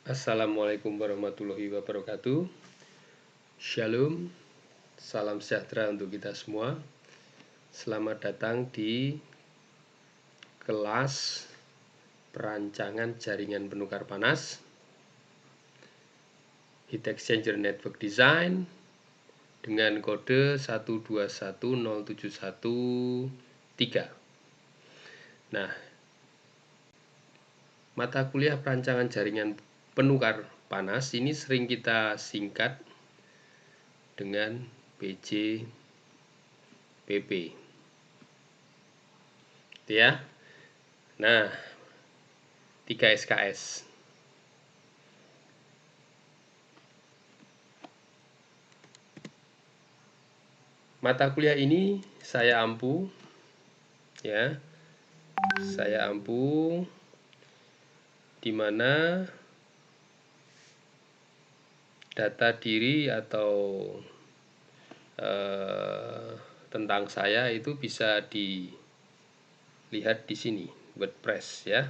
Assalamualaikum warahmatullahi wabarakatuh. Shalom, salam sejahtera untuk kita semua. Selamat datang di kelas perancangan jaringan penukar panas Heat Exchanger Network Design dengan kode 1210713. Nah, mata kuliah perancangan jaringan penukar panas ini sering kita singkat dengan PJPP. Gitu ya. Nah, 3 SKS. Mata kuliah ini saya ampu ya. Saya ampu di mana data diri atau tentang saya itu bisa dilihat di sini, WordPress ya,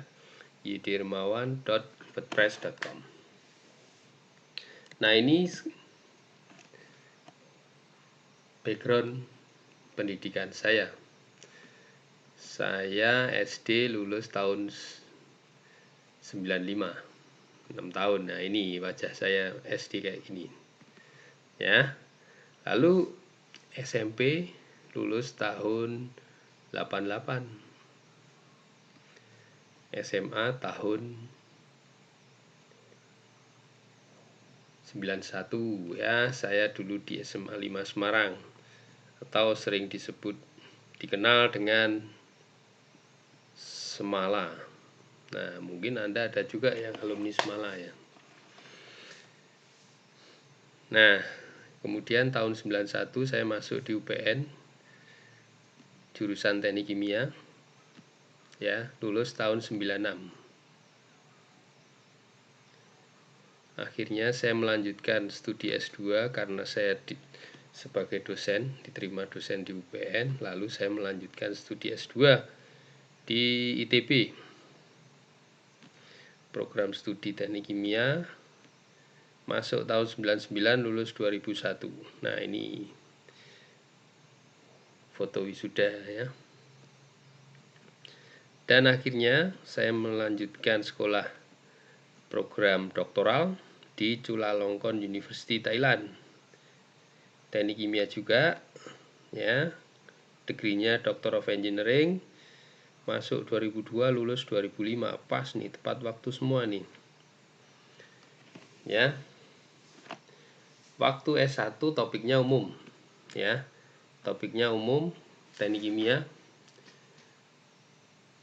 ydirmawan.wordpress.com. Nah, ini background pendidikan saya. Saya SD lulus tahun 95, 6 tahun. Nah, ini wajah saya SD kayak gini ya. Lalu SMP lulus tahun 88, SMA tahun 91 ya. Saya dulu di SMA 5 Semarang, atau sering dikenal dengan Semala. Nah, mungkin Anda ada juga yang alumni Semala ya. Nah, kemudian tahun 91 saya masuk di UPN, jurusan Teknik Kimia ya, lulus tahun 96. Akhirnya saya melanjutkan studi S2 karena saya sebagai dosen, diterima dosen di UPN, lalu saya melanjutkan studi S2 di ITB, program studi Teknik Kimia, masuk tahun 99, lulus 2001. Nah, ini foto wisuda ya. Dan akhirnya saya melanjutkan sekolah program doktoral di Chulalongkorn University, Thailand. Teknik kimia juga ya. Degrinya Doctor of Engineering. Masuk 2002, lulus 2005. Pas nih, tepat waktu semua nih. Ya. Waktu S1 topiknya umum ya. Topiknya umum Teknik Kimia.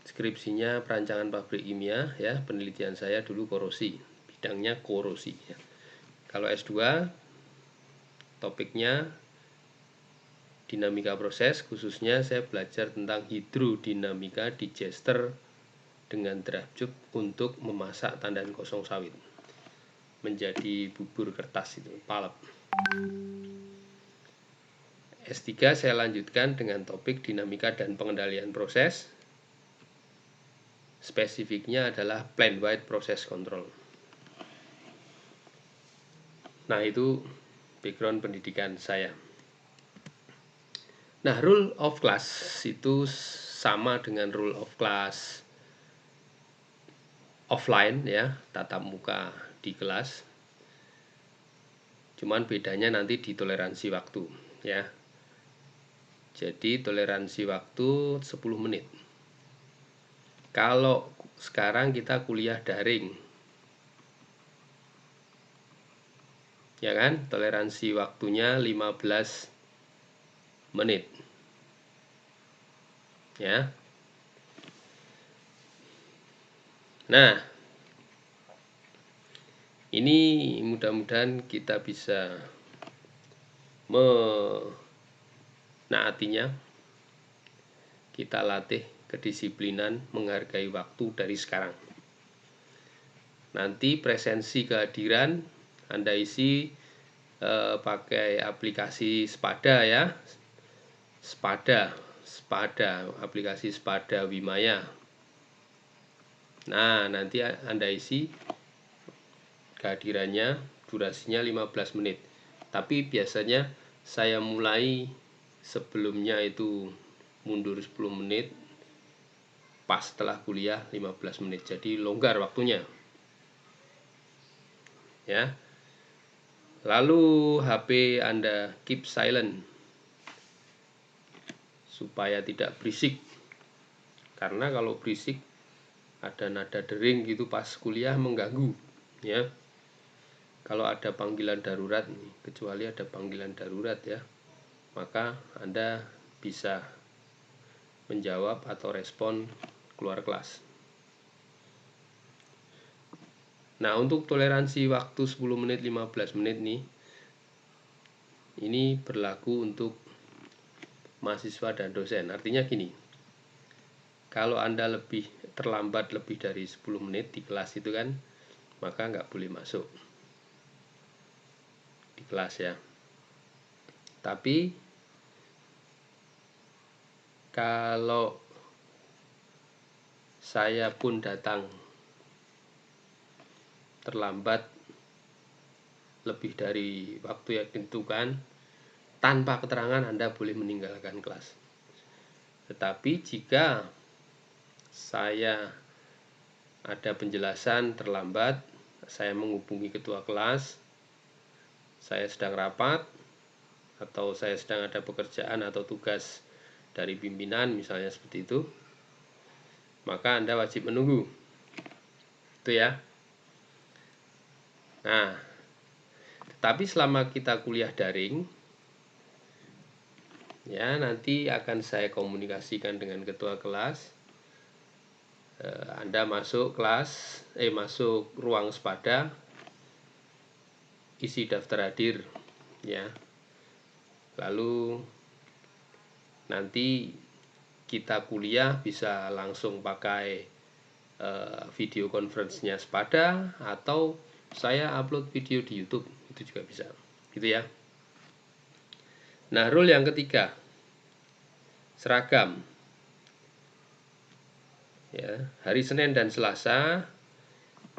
Skripsinya perancangan pabrik kimia ya. Penelitian saya dulu korosi, bidangnya korosi ya. Kalau S2 topiknya dinamika proses, khususnya saya belajar tentang hidrodinamika digester dengan dryp untuk memasak tandan kosong sawit menjadi bubur kertas itu, palep. S3 saya lanjutkan dengan topik dinamika dan pengendalian proses. Spesifiknya adalah plant wide process control. Nah, itu background pendidikan saya. Nah, rule of class itu sama dengan rule of class offline ya, tatap muka di kelas. Cuman bedanya nanti di toleransi waktu ya. Jadi toleransi waktu 10 menit. Kalau sekarang kita kuliah daring, ya kan, toleransi waktunya 15 menit ya. Nah, ini mudah-mudahan kita bisa menaatinya. Kita latih kedisiplinan menghargai waktu dari sekarang. Nanti presensi kehadiran Anda isi pakai aplikasi Spada ya. Spada, aplikasi Spada Wimaya. Nah, nanti Anda isi kehadirannya, durasinya 15 menit. Tapi biasanya saya mulai sebelumnya itu mundur 10 menit, pas setelah kuliah 15 menit. Jadi longgar waktunya. Ya. Lalu HP Anda keep silent supaya tidak berisik. Karena kalau berisik ada nada dering gitu pas kuliah mengganggu, ya. Kalau ada panggilan darurat, kecuali ada panggilan darurat ya, maka Anda bisa menjawab atau respon keluar kelas. Nah, untuk toleransi waktu 10 menit 15 menit nih, ini berlaku untuk mahasiswa dan dosen. Artinya gini, kalau Anda terlambat lebih dari 10 menit di kelas itu kan, maka nggak boleh masuk di kelas ya. Tapi kalau saya pun datang terlambat lebih dari waktu yang ditentukan, tanpa keterangan Anda boleh meninggalkan kelas. Tetapi jika saya ada penjelasan terlambat, saya menghubungi ketua kelas, saya sedang rapat, atau saya sedang ada pekerjaan atau tugas dari pimpinan misalnya seperti itu, maka Anda wajib menunggu. Itu ya. Nah, tapi selama kita kuliah daring, ya nanti akan saya komunikasikan dengan ketua kelas. Anda masuk kelas, masuk ruang sepada, isi daftar hadir, ya. Lalu nanti kita kuliah bisa langsung pakai video conference-nya sepada, atau saya upload video di YouTube, itu juga bisa, gitu ya. Nah, rule yang ketiga, seragam. Ya, hari Senin dan Selasa,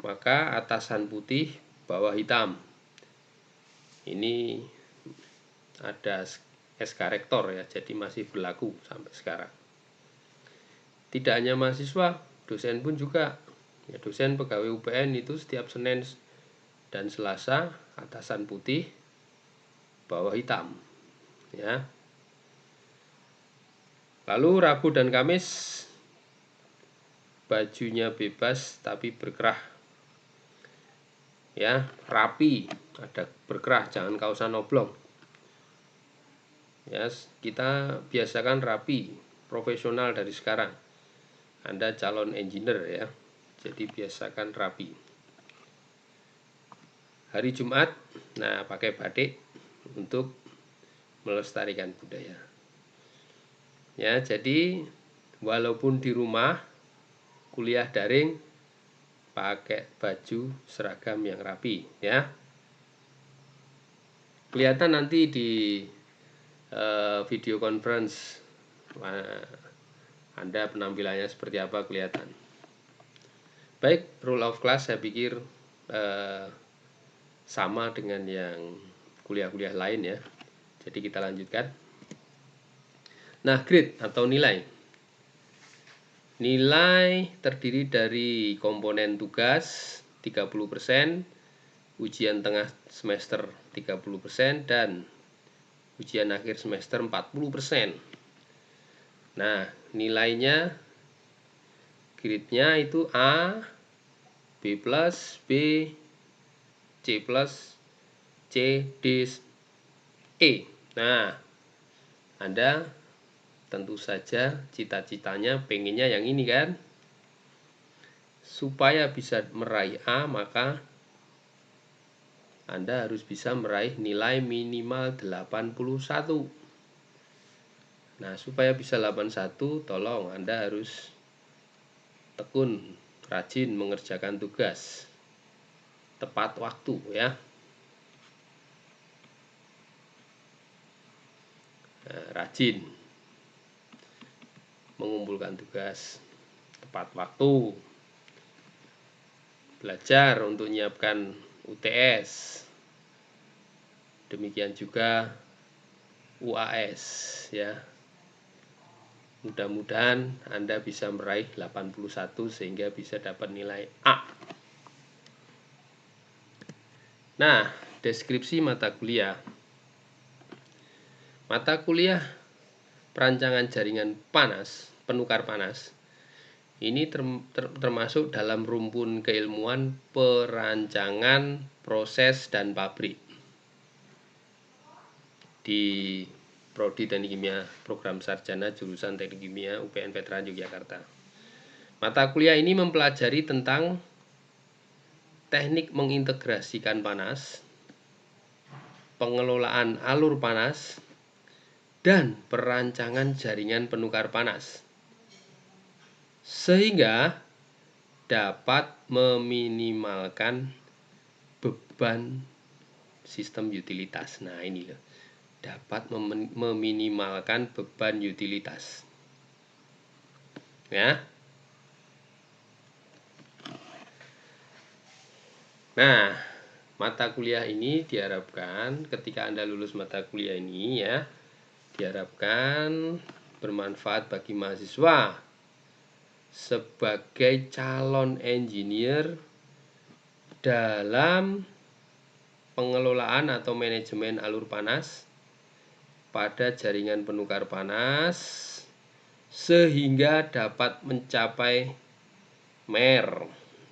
maka atasan putih, bawah hitam. Ini ada SK Rektor ya, jadi masih berlaku sampai sekarang. Tidak hanya mahasiswa, dosen pun juga. Ya, dosen pegawai UPN itu setiap Senin dan Selasa atasan putih, bawah hitam. Ya. Lalu Rabu dan Kamis bajunya bebas tapi berkerah. Ya, rapi, ada berkerah, jangan kausan oblong. Ya, kita biasakan rapi, profesional dari sekarang. Anda calon engineer ya, jadi biasakan rapi. Hari Jumat, nah pakai batik untuk melestarikan budaya. Ya, jadi walaupun di rumah kuliah daring, pakai baju seragam yang rapi ya. Kelihatan nanti di video conference Anda penampilannya seperti apa kelihatan. Baik, rule of class saya pikir sama dengan yang kuliah-kuliah lain ya. Jadi kita lanjutkan. Nah, grade atau nilai. Nilai terdiri dari komponen tugas 30%, ujian tengah semester 30%, dan ujian akhir semester 40%. Nah, nilainya, grade-nya itu A, B+, B, C+, C, D, E. Nah, Anda tentu saja cita-citanya pengennya yang ini kan. Supaya bisa meraih A, maka Anda harus bisa meraih nilai minimal 81. Nah, supaya bisa 81, tolong Anda harus tekun, rajin mengerjakan tugas tepat waktu ya. Nah, rajin mengumpulkan tugas tepat waktu, belajar untuk menyiapkan UTS, demikian juga UAS ya. Mudah-mudahan Anda bisa meraih 81 sehingga bisa dapat nilai A. Nah, deskripsi mata kuliah. Mata kuliah perancangan jaringan panas, penukar panas, ini termasuk dalam rumpun keilmuan perancangan proses dan pabrik di Prodi Teknik Kimia Program Sarjana jurusan Teknik Kimia UPN Veteran Yogyakarta. Mata kuliah ini mempelajari tentang teknik mengintegrasikan panas, pengelolaan alur panas, dan perancangan jaringan penukar panas, sehingga dapat meminimalkan beban sistem utilitas. Nah, ini loh, dapat meminimalkan beban utilitas. Ya. Nah, mata kuliah ini diharapkan ketika Anda lulus mata kuliah ini ya, diharapkan bermanfaat bagi mahasiswa sebagai calon engineer dalam pengelolaan atau manajemen alur panas pada jaringan penukar panas sehingga dapat mencapai MER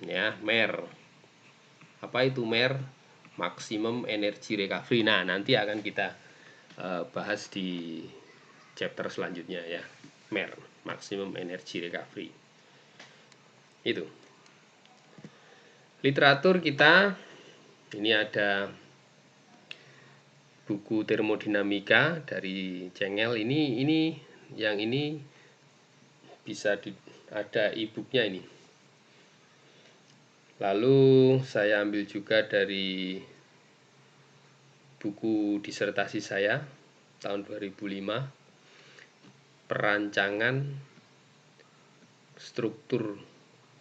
ya, MER. Apa itu MER? Maximum Energy Recovery. Nah, nanti akan kita bahas di chapter selanjutnya ya. MER, Maximum Energy Recovery. Itu. Literatur kita ini ada buku termodinamika dari Cengel. Ini yang ini bisa ada e-booknya ini. Lalu saya ambil juga dari buku disertasi saya tahun 2005, perancangan struktur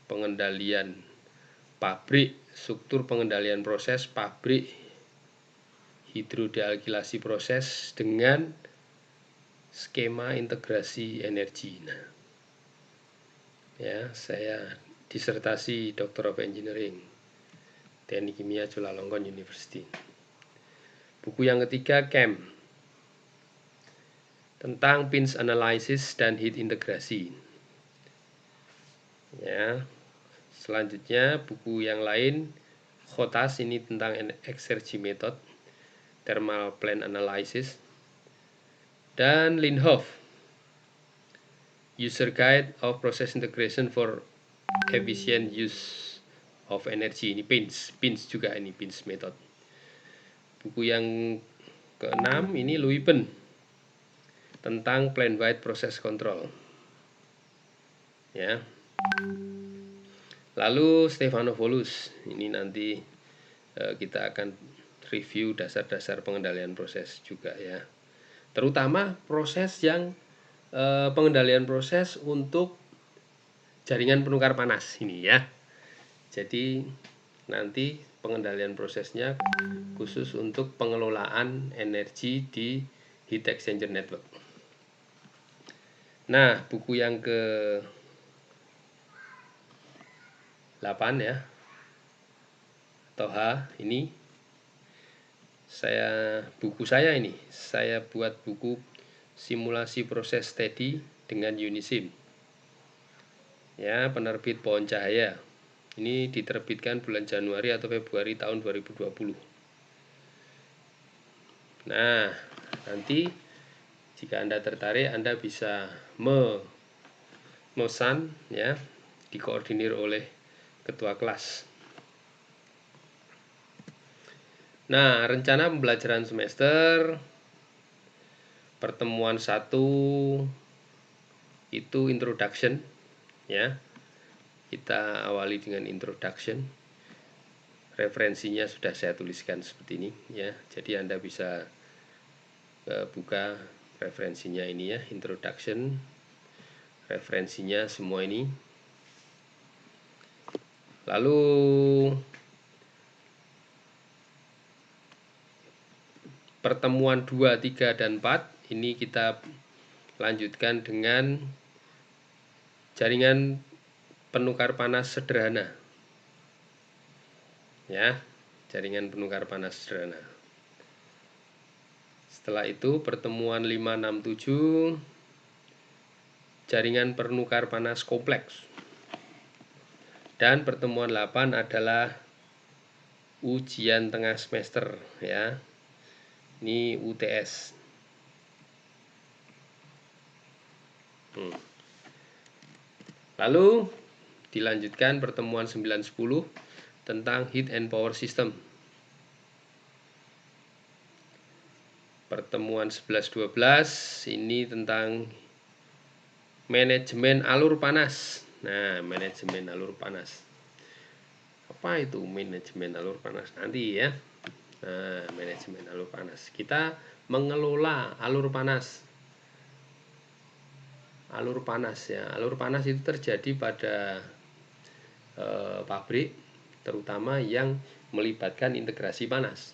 pengendalian pabrik, struktur pengendalian proses pabrik hidrodealkilasi proses dengan skema integrasi energi. Nah, ya, saya disertasi Doctor of Engineering Teknik Kimia Chulalongkorn University. Buku yang ketiga, CHEM, tentang pinch analysis dan heat integrasi. Ya, selanjutnya buku yang lain, Khotas, ini tentang exergy method, thermal plant analysis, dan Linhoff, user guide of process integration for efficient use of energy. Ini pinch juga, ini pinch method. Buku yang keenam ini Luypen, tentang plant wide process control ya. Lalu Stefanopoulos, ini nanti kita akan review dasar-dasar pengendalian proses juga ya, terutama proses yang pengendalian proses untuk jaringan penukar panas ini ya. Jadi nanti pengendalian prosesnya khusus untuk pengelolaan energi di heat exchanger network. Nah, buku yang ke 8 ya, atau H, ini buku saya ini, saya buat buku simulasi proses steady dengan Unisim ya, penerbit Pohon Cahaya. Ini diterbitkan bulan Januari atau Februari tahun 2020. Nah, nanti jika Anda tertarik, Anda bisa memesan ya, dikoordinir oleh ketua kelas. Nah, rencana pembelajaran semester pertemuan 1 itu introduction ya. Kita awali dengan introduction. Referensinya sudah saya tuliskan seperti ini ya. Jadi Anda bisa buka referensinya ini ya, introduction. Referensinya semua ini. Lalu pertemuan 2, 3, dan 4 ini kita lanjutkan dengan jaringan penukar panas sederhana. Ya, jaringan penukar panas sederhana. Setelah itu pertemuan 5, 6, 7 jaringan penukar panas kompleks. Dan pertemuan 8 adalah ujian tengah semester ya. Ini UTS. Lalu dilanjutkan pertemuan 9, 10 tentang heat and power system. Pertemuan 11, 12 ini tentang manajemen alur panas. Nah, manajemen alur panas. Apa itu manajemen alur panas? Nanti ya. Nah, manajemen alur panas. Kita mengelola alur panas. Alur panas ya. Alur panas itu terjadi pada pabrik, terutama yang melibatkan integrasi panas.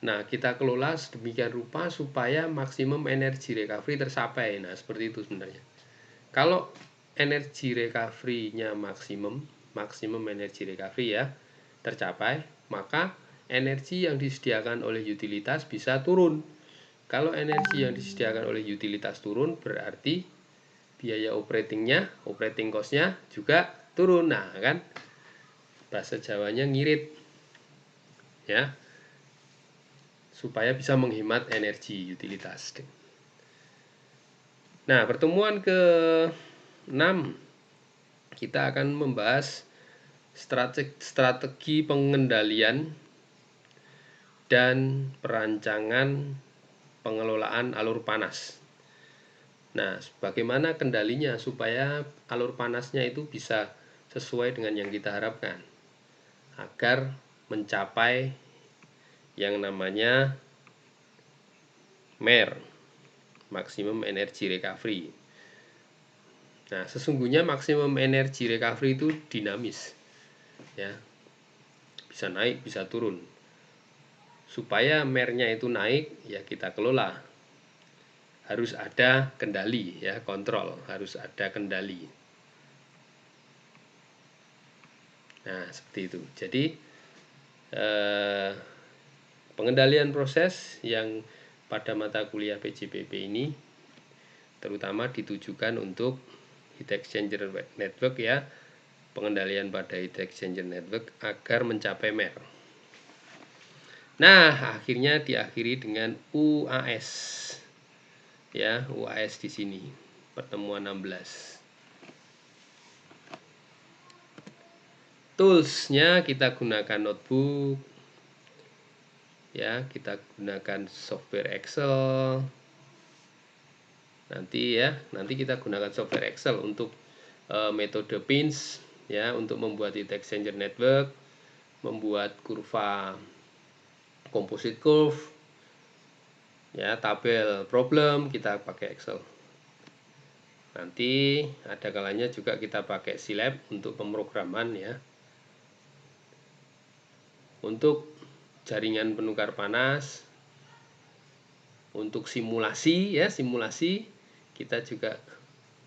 Nah, kita kelola sedemikian rupa supaya maksimum energi recovery tercapai. Nah, seperti itu sebenarnya. Kalau energi recovery-nya maksimum energi recovery ya tercapai, maka energi yang disediakan oleh utilitas bisa turun. Kalau energi yang disediakan oleh utilitas turun, berarti biaya operating cost-nya juga turun. Nah, kan bahasa Jawanya ngirit ya, supaya bisa menghemat energi utilitas. Nah, pertemuan ke-6 kita akan membahas strategi pengendalian dan perancangan pengelolaan alur panas. Nah, bagaimana kendalinya supaya alur panasnya itu bisa sesuai dengan yang kita harapkan agar mencapai yang namanya MER, maksimum energy recovery. Nah, sesungguhnya maksimum energy recovery itu dinamis ya, bisa naik bisa turun. Supaya MER-nya itu naik ya kita kelola, harus ada kendali ya, kontrol, harus ada kendali. Nah, seperti itu. Jadi pengendalian proses yang pada mata kuliah PJPP ini terutama ditujukan untuk heat exchanger network ya, pengendalian pada heat exchanger network agar mencapai MER. Nah, akhirnya diakhiri dengan UAS ya, UAS di sini pertemuan 16. Toolsnya kita gunakan notebook ya, kita gunakan software Excel. Nanti kita gunakan software Excel untuk metode PINS ya, untuk membuat heat exchanger network, membuat kurva composite curve ya, tabel problem kita pakai Excel. Nanti ada kalanya juga kita pakai Scilab untuk pemrograman ya. Untuk jaringan penukar panas, untuk simulasi ya, kita juga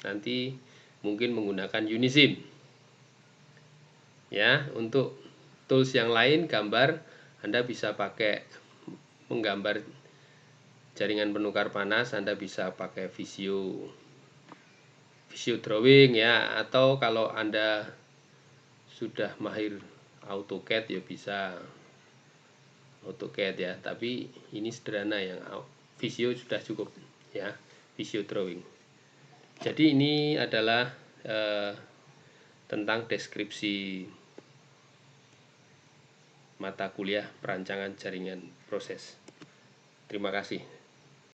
nanti mungkin menggunakan Unisim ya. Untuk tools yang lain gambar, Anda bisa pakai menggambar jaringan penukar panas, Anda bisa pakai Visio drawing ya, atau kalau Anda sudah mahir AutoCAD ya bisa AutoCAD ya, tapi ini sederhana, yang Visio sudah cukup ya, Visio drawing. Jadi ini adalah tentang deskripsi mata kuliah perancangan jaringan proses. Terima kasih.